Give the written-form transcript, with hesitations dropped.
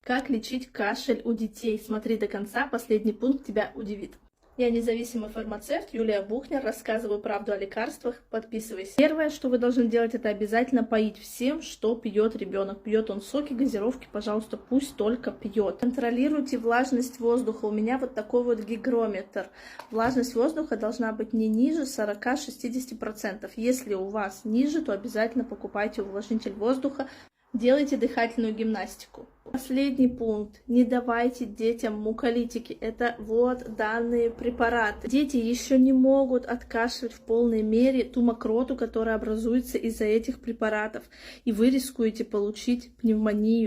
Как лечить кашель у детей? Смотри до конца, последний пункт тебя удивит. Я независимый фармацевт Юлия Бухнер, рассказываю правду о лекарствах, подписывайся. Первое, что вы должны делать, это обязательно поить всем, что пьет ребенок. Пьет он соки, газировки, пожалуйста, пусть только пьет. Контролируйте влажность воздуха. У меня вот такой вот гигрометр. Влажность воздуха должна быть не ниже 40-60%. Если у вас ниже, то обязательно покупайте увлажнитель воздуха. Делайте дыхательную гимнастику. Последний пункт. Не давайте детям муколитики. Это вот данные препараты. Дети еще не могут откашлять в полной мере ту мокроту, которая образуется из-за этих препаратов. И вы рискуете получить пневмонию.